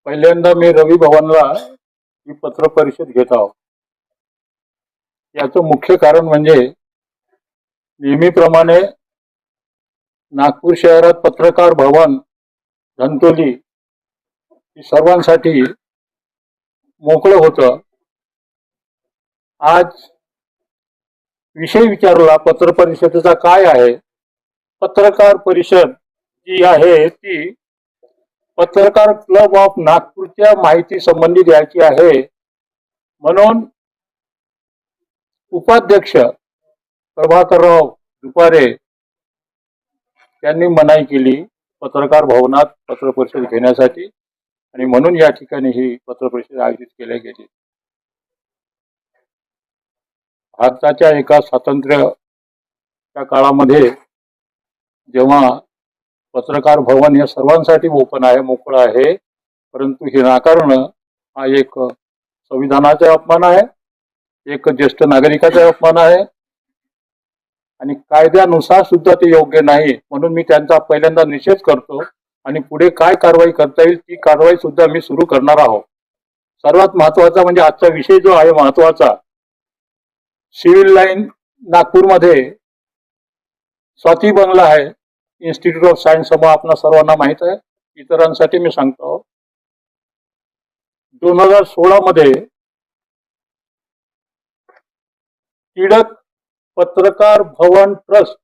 पहिल्यांदा मी रवी भवनला ही पत्र परिषद घेत आहोत. याचं मुख्य कारण म्हणजे नेहमीप्रमाणे नागपूर शहरात पत्रकार भवन धंतोली सर्वांसाठी मोकळं होतं. आज विषय विचारला पत्र परिषदेचा काय आहे. पत्रकार परिषद जी आहे ती पत्रकार क्लब ऑफ नागपूरच्या माहिती संबंधी द्यायची आहे, म्हणून उपाध्यक्ष प्रभाकरराव दुपारे यांनी मनाई केली पत्रकार भवनात पत्र परिषद घेण्यासाठी, आणि म्हणून या ठिकाणी ही पत्र परिषद आयोजित केली गेली. भारताच्या एका स्वातंत्र्याच्या काळामध्ये जेव्हा पत्रकार भवन हे सर्वांसाठी ओपन आहे, मोकळं आहे, परंतु हे नाकारणं हा एक संविधानाचा अपमान आहे, एक ज्येष्ठ नागरिकाचा अपमान आहे, आणि कायद्यानुसार सुद्धा ते योग्य नाही. म्हणून मी त्यांचा पहिल्यांदा निषेध करतो आणि पुढे काय कारवाई करता येईल ती कारवाई सुद्धा मी सुरू करणार आहोत. सर्वात महत्वाचा म्हणजे आजचा विषय जो आहे महत्वाचा, सिव्हिल लाईन नागपूरमध्ये स्वाती बंगला आहे, इन्स्टिट्यूट ऑफ सायन्स समूह आपणा सर्वांना माहित आहे, इतरांसाठी मी सांगतो. 2016 मध्ये टिळक पत्रकार भवन ट्रस्ट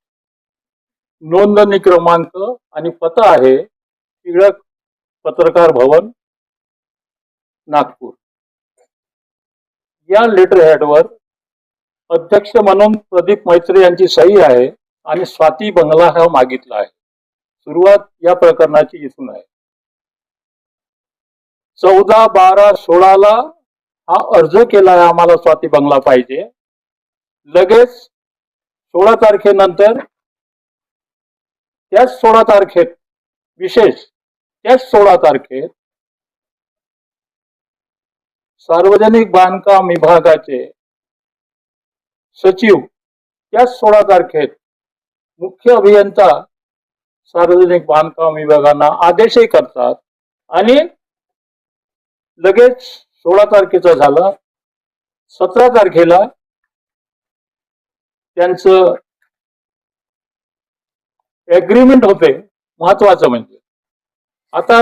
नोंदणी क्रमांक आणि पत्ता आहे टिळक पत्रकार भवन नागपूर. या लेटर हेडवर अध्यक्ष म्हणून प्रदीप मैत्री यांची सही आहे आणि स्वाती बंगला हा मागितला आहे. सुरुवात या प्रकरणाची इथून आहे. 14/12/16 हा अर्ज केला आहे, आम्हाला स्वाती बंगला पाहिजे. लगेच 16 तारखेनंतर त्याच 16 तारखेत विशेष त्याच 16 तारखेत सार्वजनिक बांधकाम विभागाचे सचिव त्याच 16 तारखेत मुख्य अभियंता सार्वजनिक बांधकाम विभागांना आदेशही करतात, आणि लगेच 16 तारखेचा झाला. 17 तारखेला त्यांचं एग्रीमेंट होते. महत्वाचं म्हणजे आता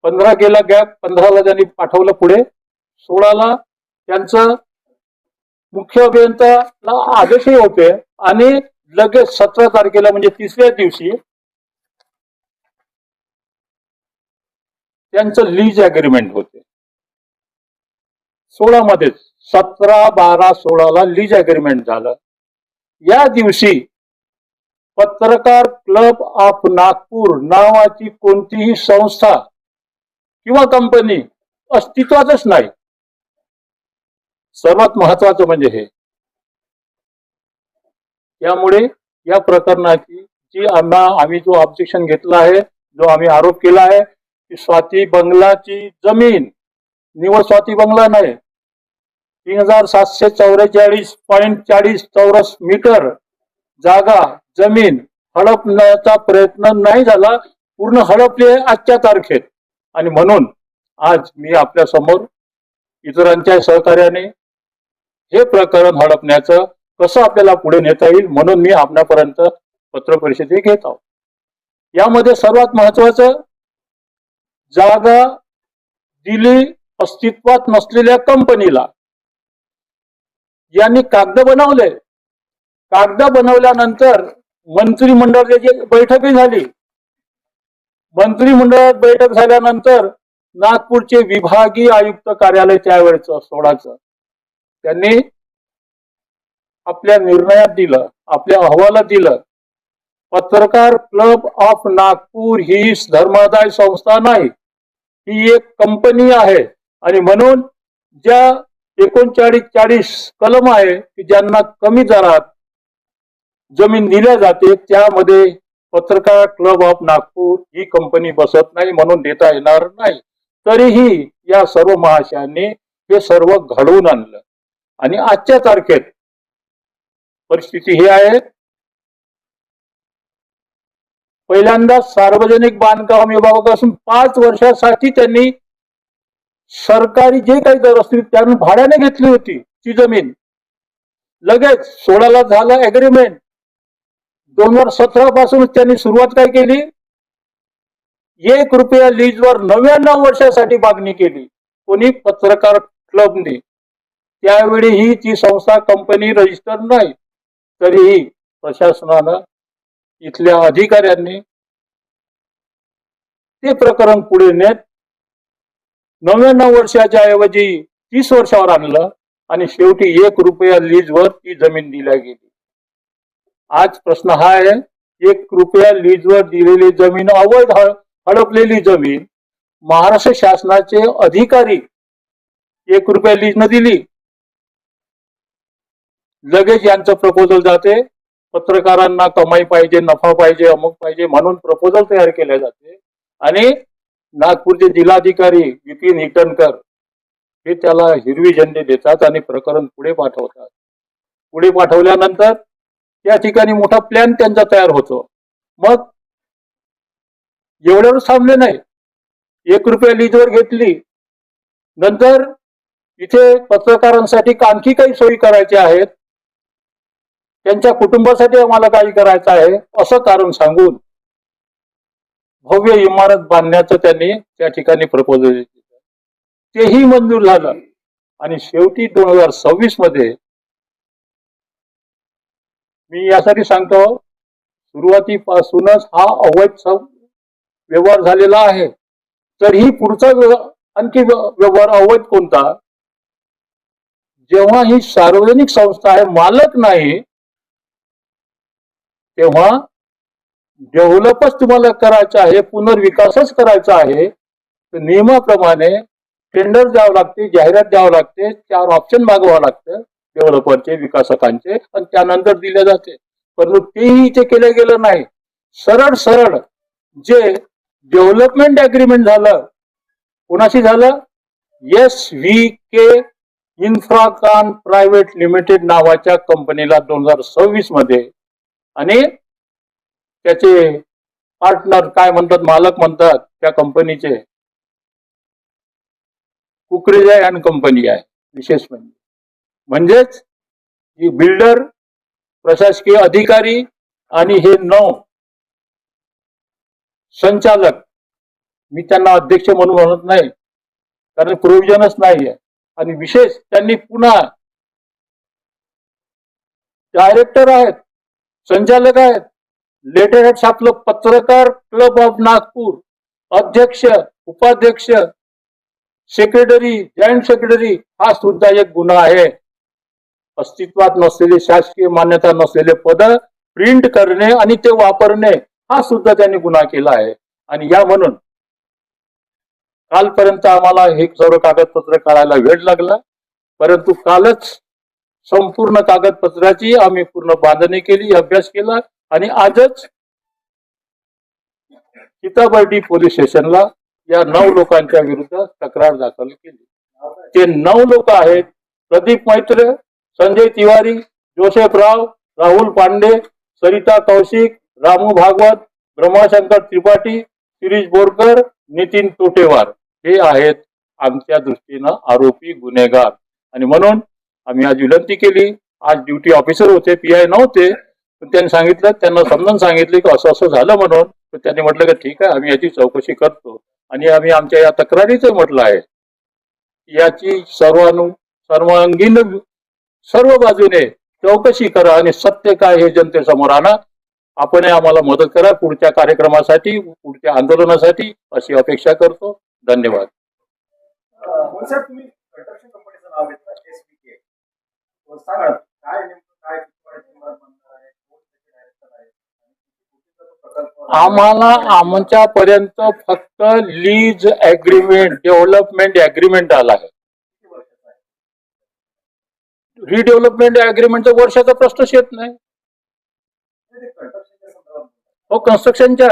15 गेला गॅप, 15ला त्यांनी पाठवलं पुढे, 16ला त्यांचं मुख्य अभियंताला आदेशही होते, आणि लगेच 17 तारखेला म्हणजे तिसऱ्या दिवशी त्यांचं लीज अग्रीमेंट होते. 16 मध्येच 17/12/16ला लीज अग्रीमेंट झालं. या दिवशी पत्रकार क्लब ऑफ नागपूर नावाची कोणतीही संस्था किंवा कंपनी अस्तित्वातच नाही. सर्वात महत्वाचं म्हणजे हे. त्यामुळे या प्रकरणाची जी आम्ही जो ऑब्जेक्शन घेतला आहे, जो आम्ही आरोप केला आहे की स्वाती बंगलाची जमीन निवड स्वाती बंगला नाही, 3744.40 चौरस मीटर जागा जमीन हडपण्याचा प्रयत्न नाही झाला, पूर्ण हडपली आजच्या तारखेत. आणि म्हणून आज मी आपल्या समोर इतरांच्या सहकार्याने हे प्रकरण हडपण्याचं कसं आपल्याला पुढे नेता येईल म्हणून मी आपल्यापर्यंत पत्र परिषदे घेत आहोत. यामध्ये सर्वात महत्वाचं, जागा दिली अस्तित्वात नसलेल्या कंपनीला. यांनी कागद बनवले. कागद बनवल्यानंतर मंत्रिमंडळाची बैठकही झाली. मंत्रिमंडळात बैठक झाल्यानंतर नागपूरचे विभागीय आयुक्त कार्यालय त्यावेळेचं 16चं त्यांनी आपल्या निर्णयात दिलं, आपल्या अहवालात दिलं, पत्रकार क्लब ऑफ नागपूर ही धर्मादाय संस्था नाही, ही एक कंपनी आहे. आणि म्हणून ज्या 3940 कलम आहे की ज्यांना कमी दरात जमीन दिल्या जाते, त्यामध्ये पत्रकार club of Nagpur he company बसत नाही, म्हणून देता येणार नाही. तरीही या सर्व महाशयांनी हे सर्व घडवून आणलं, आणि आजच्या तारखेत परिस्थिती ही आहे पहिल्यांदा सार्वजनिक बांधकाम विभागापासून 5 वर्षासाठी त्यांनी सरकारी जे काही दर असतील त्यांनी भाड्याने घेतली होती ती जमीन. लगेच 16ला झालं अग्रीमेंट. 2017 पासूनच त्यांनी सुरुवात काय केली, 1 रुपया लीजवर 99 वर्षासाठी मागणी केली. कोणी? पत्रकार क्लबने. त्यावेळी ही ती संस्था कंपनी रजिस्टर नाही, तरीही प्रशासनानं इथल्या अधिकाऱ्यांनी ते प्रकरण पुढे नेत 99 वर्षाच्या ऐवजी 30 वर्षावर आणलं आणि शेवटी 1 रुपया लीजवर ती जमीन दिल्या गेली. आज प्रश्न हा आहे, 1 रुपया लीजवर दिलेली जमीन, अवैध हडपलेली जमीन, महाराष्ट्र शासनाचे अधिकारी 1 रुपया लीज न दिली, लगेच यांचं प्रपोजल जाते. पत्रकारांना कमाई पाहिजे, नफा पाहिजे, अमुक पाहिजे म्हणून प्रपोजल तयार केले जाते आणि नागपूरचे जिल्हाधिकारी विपिन इटनकर हे त्याला हिरवी झेंडे देतात आणि प्रकरण पुढे पाठवतात. पुढे पाठवल्यानंतर त्या ठिकाणी मोठा प्लॅन त्यांचा तयार होतो. मग एवढ्यावर थांबले नाही, 1 रुपया लीजवर घेतली. नंतर इथे पत्रकारांसाठी आणखी काही सोयी करायच्या आहेत, त्यांच्या कुटुंबासाठी आम्हाला काही करायचं आहे असं कारण सांगून भव्य इमारत बांधण्याचं त्यांनी त्या ठिकाणी प्रपोजल दिलं. तेही मंजूर झालं आणि शेवटी 2026 मध्ये, मी यासाठी सांगतो, सुरुवातीपासूनच हा अवैध व्यवहार झालेला आहे. तर ही पुढचा आणखी व्यवहार अवैध कोणता? जेव्हा ही सार्वजनिक संस्था आहे, मालक नाही, तेव्हा डेव्हलपच तुम्हाला करायचं आहे, पुनर्विकासच करायचा आहे, तर नियमाप्रमाणे टेंडर द्यावं लागते, जाहिरात द्यावं लागते, 4 ऑप्शन मागवावं लागतं डेव्हलपरचे, विकासकांचे, आणि त्यानंतर दिले जाते. परंतु तेही इथे केलं गेलं नाही. सरळ सरळ जे डेव्हलपमेंट अग्रीमेंट झालं, कोणाशी झालं? SVK इन्फ्राकॉन प्रायव्हेट लिमिटेड नावाच्या कंपनीला 2026 मध्ये, आणि त्याचे पार्टनर काय म्हणतात, मालक म्हणतात त्या कंपनीचे कुकरेजा अँड कंपनी आहे. विशेष म्हणजेच ही बिल्डर, प्रशासकीय अधिकारी आणि हे 9 संचालक, मी त्यांना अध्यक्ष म्हणून म्हणत नाही कारण प्रोव्हिजनच नाहीये. आणि विशेष त्यांनी पुन्हा डायरेक्टर आहेत, संचालक आहेत, लेटर हेड छापलं, पत्रकार क्लब ऑफ नागपूर, अध्यक्ष, उपाध्यक्ष, सेक्रेटरी, जॉईंट सेक्रेटरी, हा सुद्धा एक गुन्हा आहे. अस्तित्वात नसलेले, शासकीय मान्यता नसलेले पद प्रिंट करणे आणि ते वापरणे हा सुद्धा त्यांनी गुन्हा केला आहे. आणि या म्हणून कालपर्यंत आम्हाला हे सर्व कागदपत्र काढायला वेळ लागला, परंतु कालच संपूर्ण कागदपत्राची आम्ही पूर्ण बांधणी केली, अभ्यास केला आणि आजच सीताबर्डी पोलीस स्टेशनला या 9 लोकांच्या विरुद्ध तक्रार दाखल केली. ते 9 लोक आहेत: प्रदीप मैत्र, संजय तिवारी, जोसेफ राव, राहुल पांडे, सरिता कौशिक, रामू भागवत, ब्रह्माशंकर त्रिपाठी, शिरीष बोरकर, नितीन तोटेवार हे आहेत आमच्या दृष्टीनं आरोपी, गुन्हेगार. आणि म्हणून आम्ही आज विनंती केली. आज ड्युटी ऑफिसर होते, PI नव्हते, पण त्यांनी सांगितलं, त्यांना समजून सांगितले की असं असं झालं म्हणून. तर त्यांनी म्हटलं की ठीक आहे, आम्ही याची चौकशी करतो. आणि आम्ही आमच्या या तक्रारीचं म्हटलं आहे याची सर्वांगीण सर्व बाजूने चौकशी करा आणि सत्य काय हे जनतेसमोर आणा. आपण आम्हाला मदत करा पुढच्या कार्यक्रमासाठी, पुढच्या आंदोलनासाठी, अशी अपेक्षा करतो. धन्यवाद. तुम्ही कंस्ट्रक्शन कंपनीचं नाव घेतलं SVK, सांगा काय नेमकं काय आम्हाला आमच्यापर्यंत फक्त लीज अग्रीमेंट, डेव्हलपमेंट अग्रीमेंट आला आहे. रिडेव्हलपमेंट अग्रीमेंटचा वर्षाचा प्रश्नच येत नाही. हो, कन्स्ट्रक्शनच्या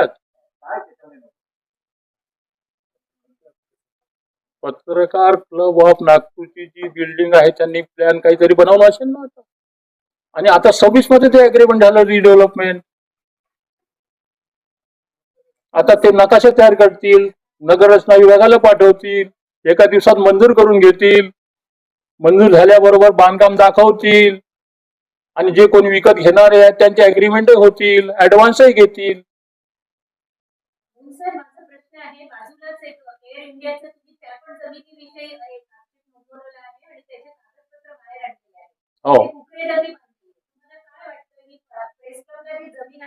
पत्रकार क्लब ऑफ नागपूरची जी बिल्डिंग आहे त्यांनी प्लॅन काहीतरी बनवला असेल ना आता, आणि आता 26 मध्ये ते अग्रीमेंट झालं रिडेव्हलपमेंट. आता ते नकाशे तयार करतील, नगररचना विभागाला पाठवतील, एका दिवसात मंजूर करून घेतील, मंजूर झाल्याबरोबर बांधकाम दाखवतील आणि जे कोणी विकत घेणारे आहेत त्यांचे अग्रीमेंट होतील, ऍडव्हान्सही घेतील. सर माझा प्रश्न आहे, बाजूलाच एक एअर इंडियाचं तुम्ही त्या पण समितीविषयी एक आक्षेप नोंदवलेला आहे आणि त्याचे कागदपत्र बाहेर आणलेले आहे. हो. ते कुकडे नदी बांधली. तुम्हाला काय वाटतं ही प्रेस क्लबला जी जमीन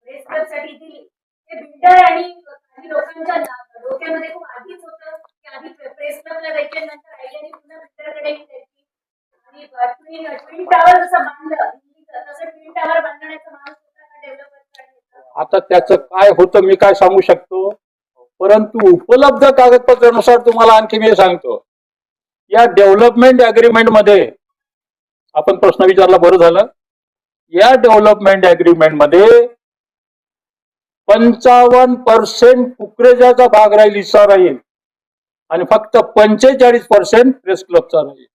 प्रेस क्लबसाठी दिली ते बिल्डर आणि काही लोकांच्या डोक्यामध्ये खूप आधीच होतं की आधी प्रेस क्लबला द्यायचे, नंतर आयडियाने पुन्हा बिल्डरकडे द्यायची आणि ट्विन टावर जसं बांधलं दिल्लीचं तसं ट्विन टावर बांधण्याचा माणूस होता का डेव्हलपरकडे? आता त्याचं काय होतं मी काय सांगू शकतो, परंतु उपलब्ध कागदपत्रानुसार तुम्हाला आणखी मी सांगतो. या डेव्हलपमेंट अग्रीमेंट मध्ये आपण प्रश्न विचारला, बरं झालं. या डेव्हलपमेंट अग्रीमेंट मध्ये 55% कुकरेजाचा भाग राहील, हिस्सा राहील आणि फक्त 45% प्रेस क्लबचा राहील.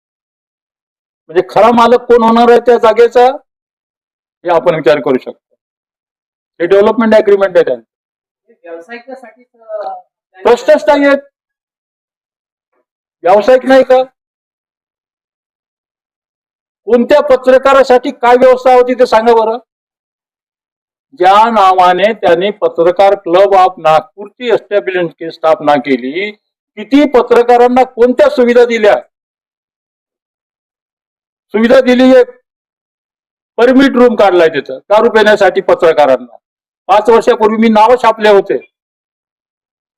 म्हणजे खरा मालक कोण होणार आहे त्या जागेचा हे आपण विचार करू शकतो. हे डेव्हलपमेंट अग्रीमेंट आहे त्यांचं. व्यावसायिकासाठी प्रश्नच नाही आहेत. व्यावसायिक नाही का? कोणत्या पत्रकारासाठी काय व्यवस्था होती ते सांगा बरं. ज्या नावाने त्यांनी पत्रकार क्लब ऑफ नागपूरची एस्टॅब्लिशमेंटची स्थापना केली, किती पत्रकारांना कोणत्या सुविधा दिल्या? सुविधा दिली, एक परमिट रूम काढलाय तिथं दारू पिण्यासाठी पत्रकारांना. 5 वर्षापूर्वी मी नावं छापले होते,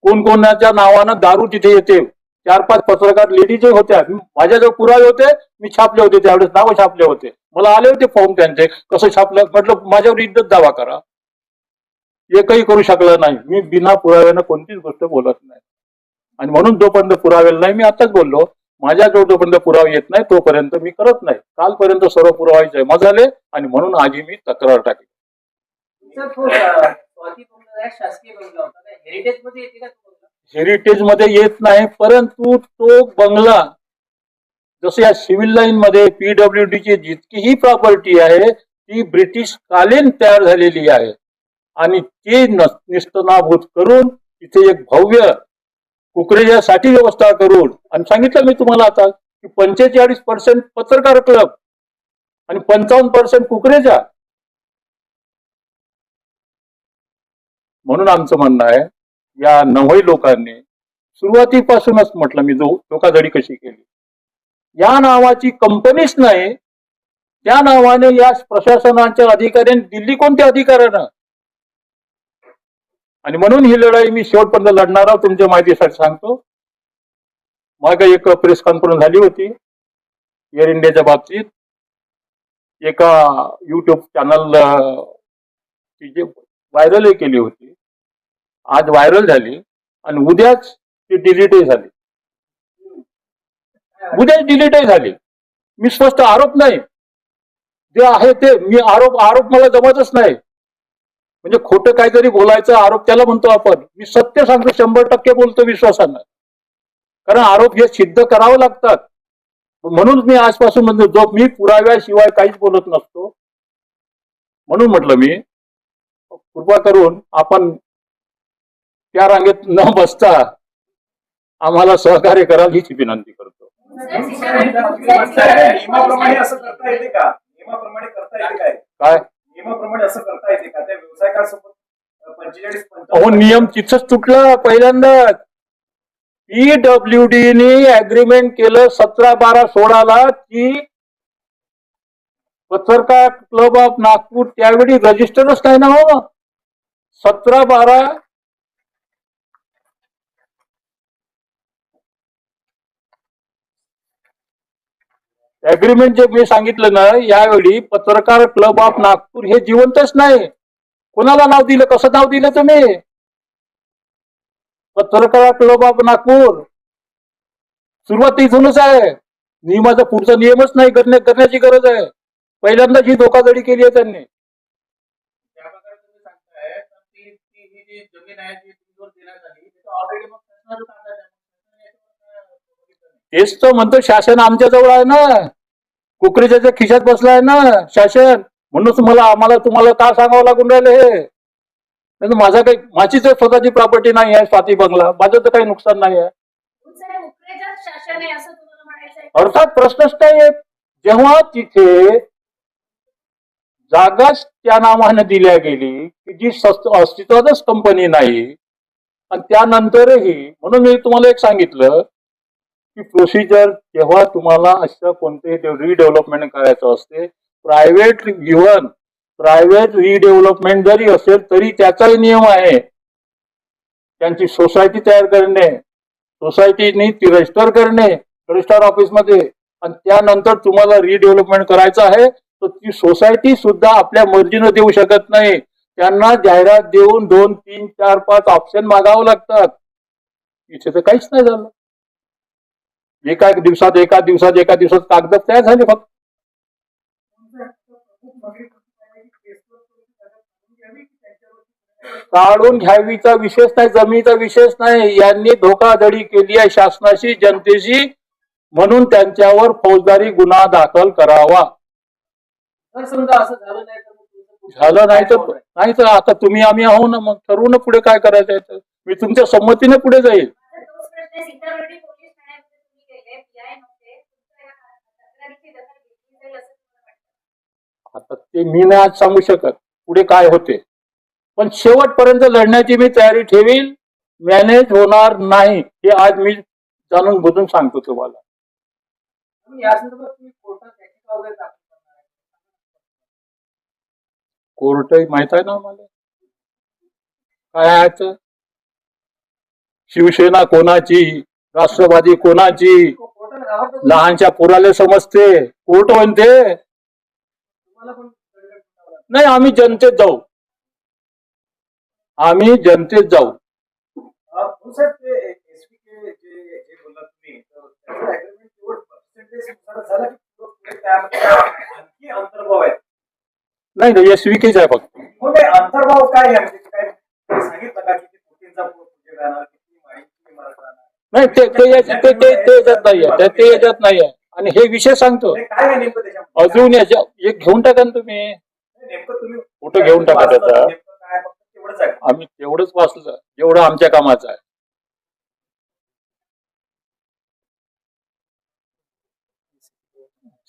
कोण कोणाच्या नावानं दारू तिथे येते. 4-5 पत्रकार लेडीज होत्या, माझ्याजवळ पुरावे होते, मी छापले होते, त्यावेळेस नावं छापले होते. मला आले होते फॉर्म त्यांचे, कसं छापलं म्हटलं माझ्यावर इज्जत दावा करा. एकही करू शकलं नाही. मी बिना पुराव्यानं कोणतीच गोष्ट बोलत नाही आणि म्हणून जोपर्यंत पुरावे नाही, मी आताच बोललो, माझ्याजवळ जोपर्यंत पुरावे येत नाही तोपर्यंत मी करत नाही. कालपर्यंत सर्व पुरावे जमा झाले आणि म्हणून आधी मी तक्रार टाकली. शासकीय बंगला होता, हेरिटेज मध्ये येते का? हेरिटेज मध्ये येत नाही, परंतु तो बंगला जसं या सिव्हिल लाईन मध्ये PWD ची जितकीही प्रॉपर्टी आहे ती ब्रिटिश कालीन तयार झालेली आहे आणि ती निस्तनाभूत करून तिथे एक भव्य कुकरेजासाठी व्यवस्था करून, आणि सांगितलं मी तुम्हाला आता की 45% पत्रकार क्लब आणि 55% कुकरेजा. म्हणून आमचं म्हणणं आहे, या नवही लोकांनी सुरुवातीपासूनच म्हटलं मी धोकाधडी कशी केली. या नावाची कंपनीच नाही, त्या नावाने या प्रशासनाच्या अधिकाऱ्यांनी दिल्ली कोणत्या अधिकाऱ्यानं, आणि म्हणून ही लढाई मी शेवटपर्यंत लढणार आहोत. तुमच्या माहितीसाठी सांगतो, मागे एक प्रेस कॉन्फरन्स झाली होती एअर इंडियाच्या बाबतीत. एका युट्यूब चॅनल जे व्हायरलही केली होती, आज व्हायरल झाली आणि उद्याच ती डिलीटही झाली. उद्याच डिलीटही झाली. मी स्पष्ट आरोप नाही, जे आहे ते मी आरोप मला जमतच नाही. म्हणजे खोटं काहीतरी बोलायचं आरोप त्याला म्हणतो आपण. मी सत्य सांगतो, 100% बोलतो विश्वासानं, कारण आरोप हे सिद्ध करावं लागतात. म्हणून मी आजपासून म्हणतो, जो मी पुराव्याशिवाय काहीच बोलत नसतो. म्हणून म्हटलं मी कृपा करून आपण त्या रांगेत न बसता आम्हाला सहकार्य कराल हीच विनंती करतो. नियमाप्रमाणे असं करता येते का? नियमाप्रमाणे करता येते काय? काय नियमाप्रमाणे असं करता येते का? त्या व्यवसायकासोबत 45 अहो नियम तिथंच तुटला पहिल्यांदाच. PWD ने अग्रीमेंट केलं 17/12/16 की पत्रकार क्लब ऑफ नागपूर त्यावेळी रजिस्टरच नाही ना हो. 17/12 अग्रीमेंट जे मी सांगितलं ना, यावेळी पत्रकार क्लब ऑफ नागपूर हे जिवंतच नाही. कोणाला नाव दिलं, कसं नाव दिलं तुम्ही? पत्रकार क्लब ऑफ नागपूर. सुरुवात इथूनच आहे. नियमाचा पुढचा नियमच नाही करण्याची गरज आहे. पहिल्यांदाच ही धोकाधडी केली आहे त्यांनी. तेच तर म्हणतो, शासन आमच्या जवळ आहे ना, कुकरेजाच्या खिशात बसलाय ना शासन. म्हणून आम्हाला तुम्हाला का सांगावं लागून राहिलं हे? नाही माझा काही माझी तर स्वतःची प्रॉपर्टी नाही आहे स्वाती बंगला, माझं तर काही नुकसान नाही आहे. साहेब उकरेचं शासन आहे असं तुम्हाला म्हणायचंय? अर्थात प्रश्नच नाही येत. जेव्हा तिथे जागाच त्या नावाने दिल्या गेली की जी अस्तित्वातच कंपनी नाही, आणि त्यानंतरही म्हणून मी तुम्हाला एक सांगितलं की प्रोसिजर जेव्हा तुम्हाला असं कोणते रिडेव्हलपमेंट करायचं असते, प्रायव्हेट इव्हन प्रायव्हेट रिडेव्हलपमेंट जरी असेल तरी त्याचाही नियम आहे. त्यांची सोसायटी तयार करणे, सोसायटीनी ती रजिस्टर करणे रजिस्ट्रार ऑफिसमध्ये, आणि त्यानंतर तुम्हाला रिडेव्हलपमेंट करायचं आहे तर ती सोसायटी सुद्धा आपल्या मर्जीनं देऊ शकत नाही. त्यांना जाहिरात देऊन 2, 3, 4, 5 ऑप्शन मागावं लागतात. इथे तर काहीच नाही झालं. एका दिवसात कागद तयार झाले फक्त. काढून घ्यावीचा विशेष नाही, जमिनीचा विशेष नाही. यांनी धोकाधडी केली आहे शासनाशी, जनतेशी, म्हणून त्यांच्यावर फौजदारी गुन्हा दाखल करावा. जर समजा असं झालं नाही तर मग तुमचं झालं नाही तर आता तुम्ही आम्ही आहो ना, मग ठरवू ना पुढे काय करायचं आहे तर. मी तुमच्या संमतीने पुढे जाईल. माझा तोच प्रश्न आहे, सितारवडी पोलीस ठाण्यामध्ये तुम्ही गेले, PI नव्हते, तुमच्या या तक्रारीची दखल घेतली जाईल असं तुम्हाला वाटतं? आता ते मी नाही आज सांगू शकत पुढे काय होते, पण शेवटपर्यंत लढण्याची मी तयारी ठेवील. मॅनेज होणार नाही हे आज मी जाणून बुजून सांगतो तुम्हाला. या संदर्भात तुम्ही कोर्टात याचिका वगैरे दाखल करणार आहे? कोर्ट माहित आहे ना मला काय आहे ते. शिवसेना कोणाची, राष्ट्रवादी कोणाची, कोर्टाला घाबरतात लहानच्या पोराले समजते. कोर्ट म्हणते तुम्हाला पण दंड टाकावा लागेल. नाही, आम्ही जनतेत जाऊ. साहेब ते SVK जे बोललात तुम्ही, तर त्याचं agreement केवळ percentage नुसार झालं की पुढे त्यामध्ये आणखी अंतर्भाव आहेत? नाही SVKच आहे फक्त. हो, नाही, अंतर्भाव काय आहे म्हणजे काय सांगितलं का किती कोटींचा प्रोजेक्ट राहणार, किती माहिती इमारत राहणार? नाही ते याच्यात नाहीये, ते याच्यात नाहीये. आणि हे विषय सांगतो नाही, काय आहे नेमकं त्याच्यामध्ये? अजून एक घेऊन टाका ना तुम्ही. नेमकं तुम्ही फोटो घेऊन टाका त्याचा. नेमकं काय फक्त तेवढंच आहे? आम्ही तेवढंच वाचलं जेवढं आमच्या कामाचं आहे.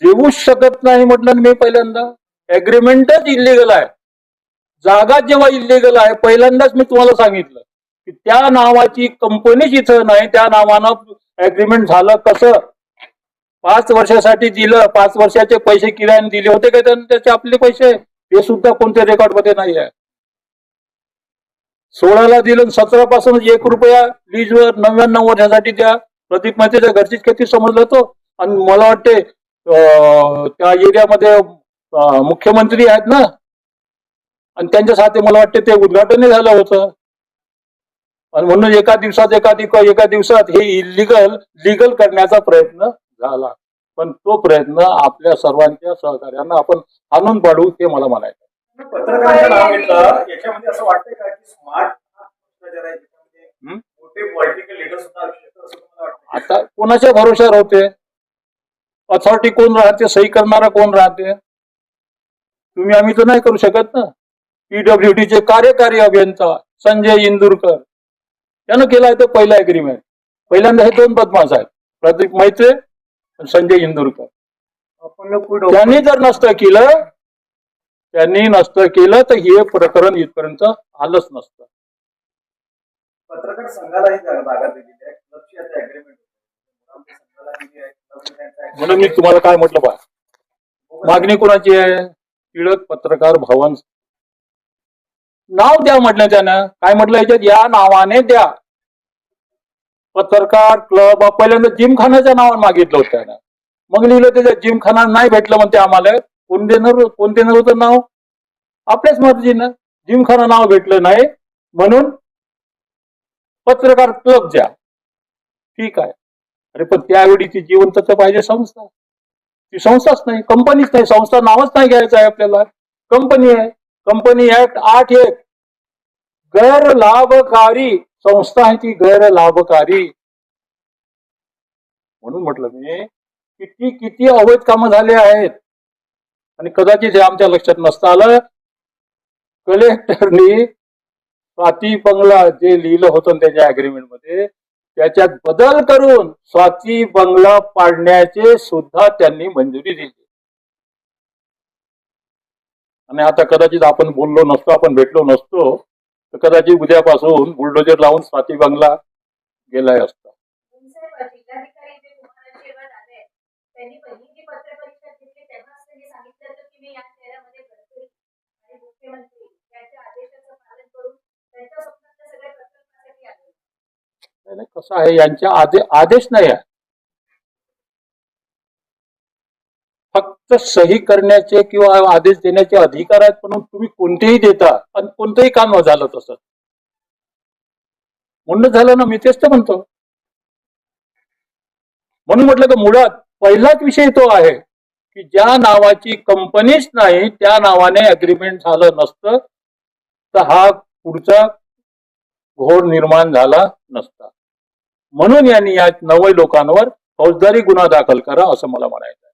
देऊच शकत नाही म्हटलं मी पहिल्यांदा. अग्रीमेंटच इलिगल आहे. जागा जेव्हा इलिगल आहे, पहिल्यांदाच मी तुम्हाला सांगितलं की त्या नावाची कंपनीच इथं नाही, त्या नावानं अग्रीमेंट झालं कसं? 5 वर्षासाठी दिलं, 5 वर्षाचे पैसे किरायाने दिले होते का त्यांनी? त्याचे आपले पैसे ते सुद्धा कोणत्या रेकॉर्डमध्ये नाही आहे. 16ला दिलं, 17 पासून 1 रुपया लीजवर 99 वर्षासाठी त्या प्रदीप मातेच्या घरचीच खेती समजलं तो. आणि मला वाटते त्या एरियामध्ये मुख्यमंत्री आहेत ना, आणि त्यांच्या साथे मला वाटते ते उद्घाटनही झालं होतं. आणि म्हणून एका दिवसात हे लीगल करण्याचा प्रयत्न झाला. पण तो प्रयत्न आपल्या सर्वांच्या सहकार्यानं आपण आणून पाडू हे मला म्हणायचं. पत्रकारांचं नाव घेतलं, याच्यामध्ये असं वाटतंय का की स्मार्ट भ्रष्टाचार आहे, त्याच्यामध्ये मोठे पॉलिटिकल लीडर सुद्धा असू असं तुम्हाला वाटतं? आता कोणाच्या भरोश्यावर होते? अथॉरिटी कोण राहते? सही करणारा कोण राहते? तुम्ही आम्ही तर नाही करू शकत ना. PWDचे कार्यकारी अभियंता संजय इंदुरकर त्यानं केला आहे तो पहिला अग्रीमेंट. पहिल्यांदा हे 2 बदमाश आहेत, प्रदीप मैत्रे आणि संजय इंदुरकर. त्यांनी जर नसतं केलं तर हे प्रकरण इथपर्यंत आलंच नसतं. पत्रकार संघालाही जागा दिलेली आहे, क्लबची आता अग्रीमेंट संघाला दिली आहे, क्लबने त्यांचा agreement- म्हणून मी तुम्हाला काय म्हटलं बा, मागणी कोणाची आहे? टिळक पत्रकार भवन नाव द्या म्हटलं त्यानं. काय म्हटलं याच्यात? या नावाने द्या. पत्रकार क्लब पहिल्यांदा जिमखानाच्या नावाने मागितलं होतं त्यानं. मग लिहिलं त्याच्यात जिमखाना नाही भेटलं म्हणते आम्हाला. कोण देणार होतं नाव? आपल्याच मर्जीनं. जिमखाना नाव भेटलं नाही म्हणून पत्रकार क्लब द्या. ठीक आहे. अरे पण त्यावेळी ती जिवंत तर पाहिजे संस्था. ती संस्थाच नाही, कंपनीच नाही. संस्था नावच नाही घ्यायचं आहे आपल्याला. कंपनी आहे. कंपनी ऍक्ट 8(1) गैर लाभकारी संस्था आहे ती, गैर लाभकारी. म्हणून म्हटलं मी किती अवैध कामं झाले आहेत. आणि कदाचित हे आमच्या लक्षात नसतं आलं. कलेक्टरनी स्वाती बंगला जे लिहिलं होतं त्याच्या अग्रीमेंट मध्ये त्याच्यात बदल करून स्वाती बंगला पाडण्याचे सुद्धा त्यांनी मंजुरी दिली. आणि आता कदाचित आपण बोललो नसतो, आपण भेटलो नसतो, तर कदाचित उद्यापासून बुलडोजर लावून स्वाती बंगला गेलाय असता. जिल्हाधिकारी जे कुमार आशीर्वाद आले त्यांनी पहिली जी पत्रपरिषद घेतली तेव्हाच त्यांनी सांगितलं होतं की मी या शहरामध्ये गडकरी आणि मुख्यमंत्री यांच्या आदेशाचं पालन करून त्यांच्या स्वप्नातल्या सगळ्या प्रकल्पासाठी आले. नाही, कसं आहे, यांच्या आदेश नाही आहे, फक्त सही करण्याचे किंवा आदेश देण्याचे अधिकार आहेत, म्हणून तुम्ही कोणतेही देता आणि कोणतंही काम झालं तसं म्हणून झालं ना. मी तेच तर म्हणतो, म्हणून म्हटलं की मुळात पहिलाच विषय तो आहे की ज्या नावाची कंपनीच नाही त्या नावाने अग्रीमेंट झालं नसतं तर हा पुढचा घोळ निर्माण झाला नसता. म्हणून यांनी या 9 लोकांवर फौजदारी गुन्हा दाखल करा असं मला म्हणायचं आहे.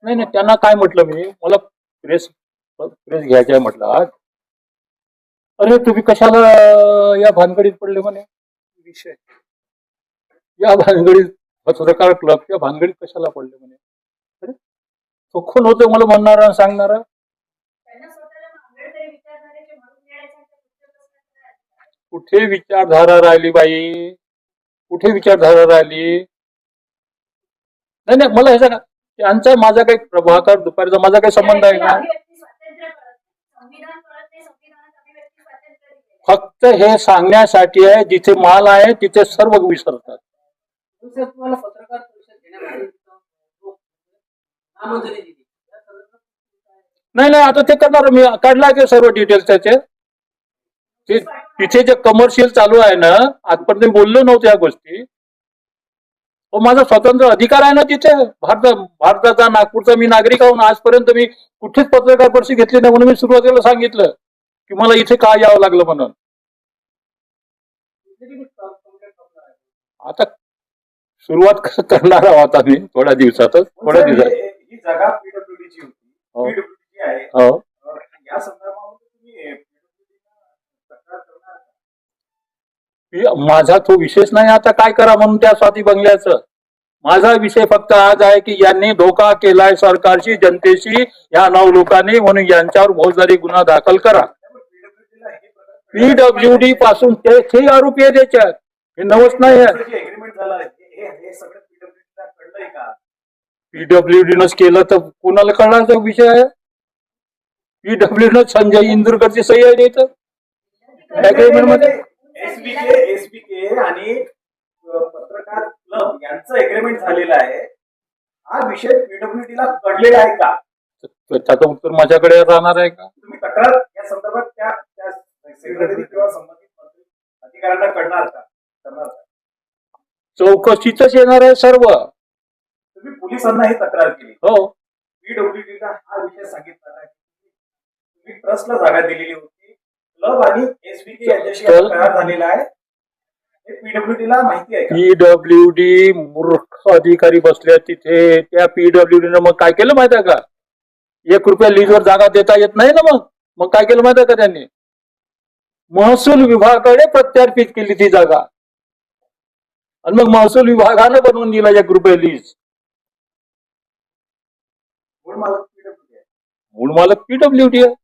नाही, त्यांना काय म्हटलं मी, मला प्रेस घ्यायचं आहे म्हटलं आज. अरे तुम्ही कशाला या भानगडीत पडले म्हणे, विषय या भानगडीत, पत्रकार क्लबच्या भानगडीत कशाला पडले म्हणे. अरे तो कोण होतं मला म्हणणारा सांगणारा. त्यांना स्वतःला आंबेडकरी विचारधारेचे म्हणून मिळायचं. कुठे विचारधारा राहिली बाई, कुठे विचारधारा राहिली. नाही, मला हे सांगा, त्यांचा माझा काही प्रभाकर दुपारचा माझा काही संबंध आहे का. फक्त हे सांगण्यासाठी आहे, जिथे माल आहे तिथे सर्व विसरतात. तुम्हाला पत्रकार परिषद घेण्यामध्ये नामंजुरी दिली. नाही, आता ते करणार मी, काढला ते सर्व डिटेल्स त्याचे. तिथे जे कमर्शियल चालू आहे ना, आजपर्यंत बोललो नव्हत्या या गोष्टी. माझा स्वतंत्र अधिकार आहे ना तिथे. भारताचा, नागपूरचा मी नागरिक आहोत. आजपर्यंत मी कुठेच पत्रकार परिषद घेतली नाही, म्हणून मी सुरुवातीला सांगितलं की मला इथे का यावं लागलं म्हणून. आता सुरुवात करणार आहोत आता मी थोड्या दिवसातच. ही जागा पीडब्ल्यूडीची होती. पीडब्ल्यूडी आहे. या संदर्भामध्ये तुम्ही तक्रार करणार का? माझा तो विषयच नाही आता काय करा म्हणून त्या स्वाती बंगल्याचं. माझा विषय फक्त आज आहे की यांनी धोका केलाय सरकारशी, जनतेशी, या 9 लोकांनी, म्हणून यांच्यावर फौजदारी गुन्हा दाखल करा. पीडब्ल्यूडी पासून ते आरोपी आहे त्याच्यात, हे नवच नाही आहे. एग्रीमेंट झालं हे सगळं पीडब्ल्यूडीला कळलंय का? पीडब्ल्यूडीनंच केलं तर कोणाला कळण्याचा विषय आहे. पीडब्ल्यूडीनं संजय इंदुरकरची सही आहे इथं अग्रीमेंट मध्ये. एसबीके आणि पत्रकार क्लब यांचं एग्रीमेंट झालेलं आहे. हा विषय पीडब्ल्यूडीला कळलेला आहे का? त्याचं उत्तर माझ्याकडे राहणार आहे का? तुम्ही तक्रार या संदर्भात त्या सेक्रेटरी किंवा संबंधित मंत्री अधिकाऱ्यांना करणार का? चौकशीतच येणार आहे सर्व. तुम्ही पोलिसांना ही तक्रार केली. हो, पीडब्ल्यूडीला हा विषय सांगितला नाही. तुम्ही ट्रस्टला जागा दिलेली होती. क्लब आणि एसबीके यांच्याशी करार झालेला आहे. हे पीडब्ल्यूडीला माहिती आहे का? पीडब्ल्यूडी मूर्ख अधिकारी बसले तिथे. त्या पीडब्ल्यूडीनं मग काय केलं माहिती आहे का, ₹1 लीजवर जागा देता येत नाही ना. मग काय केलं माहिती आहे का, त्यांनी महसूल विभागाकडे प्रत्यार्पित केली ती जागा. आणि मग महसूल विभागानं बनवून दिला ₹1 लीज. मूळ मालक पीडब्ल्यूडी आहे.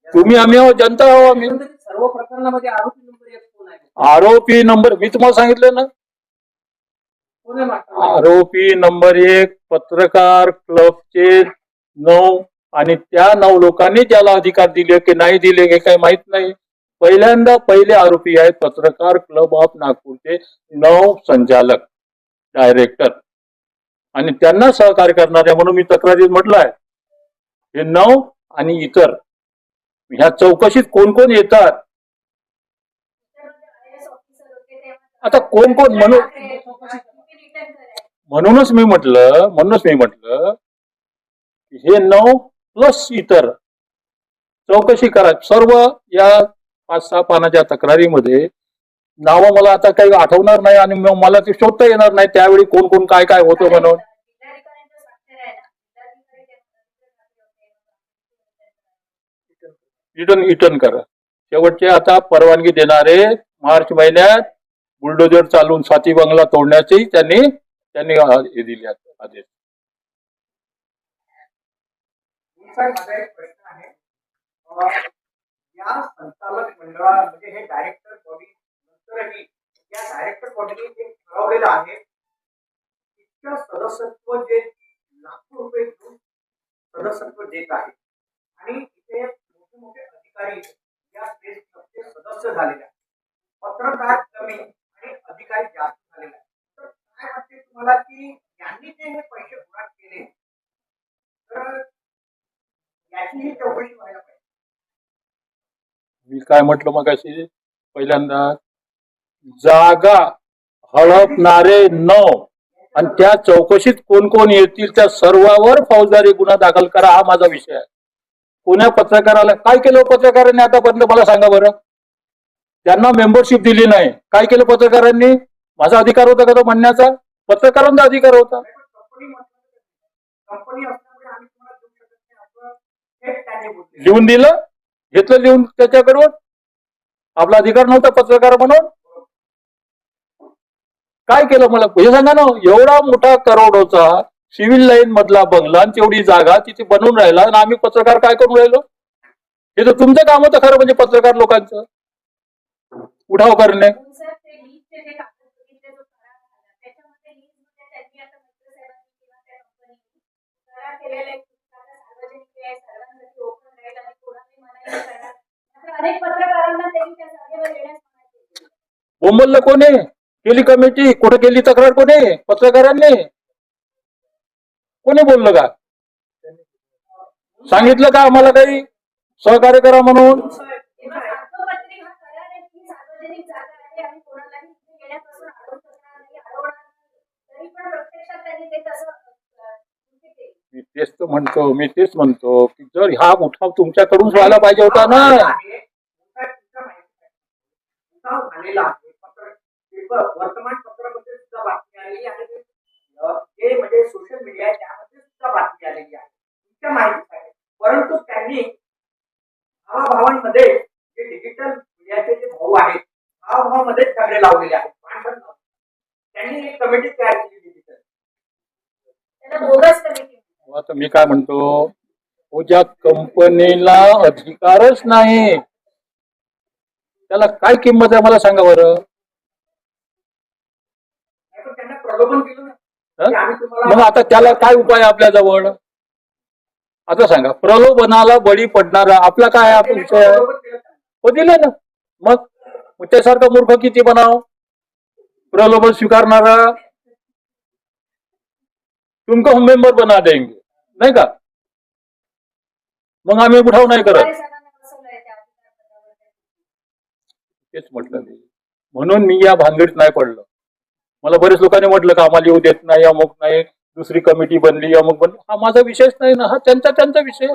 तुम्ही आम्ही आहोत, जनता आहो आम्ही. सर्व प्रकरणामध्ये आरोपी नंबर 1 कोण आहे? आरोपी नंबर मी तुम्हाला सांगितलं ना, कोण आहे? आरोपी नंबर 1 पत्रकार क्लबचे 9 आणि त्या 9 लोकांनी ज्याला अधिकार दिले की नाही दिले हे काही माहित नाही. पहिले आरोपी आहेत पत्रकार क्लब ऑफ नागपूरचे 9 संचालक, डायरेक्टर, आणि त्यांना सहकार्य करणारे म्हणून मी तक्रारीत म्हटलं आहे. हे 9 आणि इतर ह्या चौकशीत कोण कोण येतात. आता कोण म्हणूनच मी म्हटलं हे 9 प्लस इतर चौकशी करा. सर्व या 5-6 पानाच्या तक्रारीमध्ये नावं मला आता काही आठवणार नाही आणि मला ते शोधता येणार नाही त्यावेळी कोण कोण काय काय होतं म्हणून. रिटर्न करा. शेवटचे आता परवानगी देणारे मार्च महिन्यात बुलडोजर चालून स्वाती बंगला तोडण्याची त्यांनी हे दिले आदेश. साहेब, माझा एक प्रश्न आहे. या संचालक मंडळा म्हणजे हे डायरेक्टर बॉडी नंतरही या डायरेक्टर बॉडीने एक ठरवलेलं आहे इतकं सदस्यत्व जे लाखो रुपये घेऊन सदस्यत्व देत आहे आणि इथे मोठे मोठे अधिकारी या प्रेस क्लबचे सदस्य झालेले आहेत. पत्रकार कमी आणि अधिकारी जास्त झालेले आहेत. तर काय वाटते तुम्हाला की यांनी जे हे पैसे गोळा केले तर याचीही चौकशी व्हायला पाहिजे. मी काय म्हटलं मगाशी पहिल्यांदा, जागा हडपणारे 9 आणि त्या चौकशीत कोण कोण येतील त्या सर्वांवर फौजदारी गुन्हा दाखल करा, हा माझा विषय आहे. कोण्या पत्रकाराला काय केलं पत्रकारांनी आतापर्यंत मला सांगा बरं. त्यांना मेंबरशिप दिली नाही, काय केलं पत्रकारांनी? माझा अधिकार होता का तो म्हणण्याचा? पत्रकारांचा अधिकार होता. कंपनी असल्यामुळे आम्ही तुम्हाला देऊ शकत नाही असं थेट त्यांनी बोलले. लिहून दिलं, घेतलं लिहून त्याच्याकडून. आपला अधिकार नव्हता पत्रकार म्हणून. काय केलं मला हे सांगा ना. एवढा मोठा करोडोचा सिव्हिल लाईन मधला बंगला आणि तेवढी जागा तिथे बनवून राहिला आणि आम्ही पत्रकार काय करून राहिलो? हे तर तुमचं काम होतं खरं म्हणजे पत्रकार लोकांचं उठाव करणे. सर, ते लीजचे जे कागद बघितले जो करार झाला त्याच्यामध्ये लीजमध्ये त्यांनी आता मंत्री साहेबांनी किंवा त्या कंपनीने करार केलेला आहे की आता सार्वजनिक आहे, सर्वांसाठी ओपन राहील आणि कोणालाही मनाई नाही करणार. मात्र अनेक पत्रकारांना त्यांनी त्या जागेवर येण्यास मनाई केली. बोंबललं कोणी? केली कमिटी? कुठे केली तक्रार? कोणी? पत्रकारांनी? कोणी बोललं का? सांगितलं का आम्हाला काही सहकार्य करा म्हणून? तेव्हा कागदोपत्री हा करार आहे की सार्वजनिक जागा आहे आणि कोणालाही इथे येण्यापासून अडवू शकणार नाही, अडवणार नाही. तरी पण प्रत्यक्षात त्यांनी ते तसं कृती केली. मी तेच म्हणतो की जर हा उठाव तुमच्याकडून व्हायला पाहिजे होता ना. उठाव झालेला आहे. वर्तमानपत्रामध्ये सुद्धा बातमी आलेली आणि जे म्हणजे सोशल मीडिया आहे त्यामध्ये सुद्धा बातमी आलेली आहे तुमच्या माहितीसाठी. परंतु त्यांनी भावाभावांमध्ये जे डिजिटल मीडियाचे जे भाऊ आहेत भावाभावामध्ये झगडे लावलेले आहेत. भांडण लावले. त्यांनी एक कमिटी तयार केली डिजिटल. त्याला बोगस कमिटी. आता मी काय म्हणतो, ज्या कंपनीला अधिकारच नाही त्याला काय किंमत आहे मला सांगा बरं. त्यांना प्रलोभन केलं ना की आम्ही तुम्हाला. मग आता त्याला काय उपाय आपल्या जवळ? आता सांगा. प्रलोभनाला बळी पडणारा आपला काय आपला विषय आहे? प्रलोभन केलं त्यांना. हो दिले ना. मग त्यासारखं मूर्ख किती बनाव प्रलोभन स्वीकारणारा. तुमको हम मेंबर बना देंगे नाही का? मग आम्ही उठाव नाही करत. सगळ्यांना बसवलंय त्या अधिकार पदावर. तेच म्हटलं मी. म्हणून मी या भानगडीत नाही पडलो. मला बरेच लोकांनी म्हटलं का आम्हाला येऊ देत नाही, अमुक नाही, दुसरी कमिटी बनली, अमुक बनली. हा माझा विषयच नाही ना. हा त्यांचा विषय.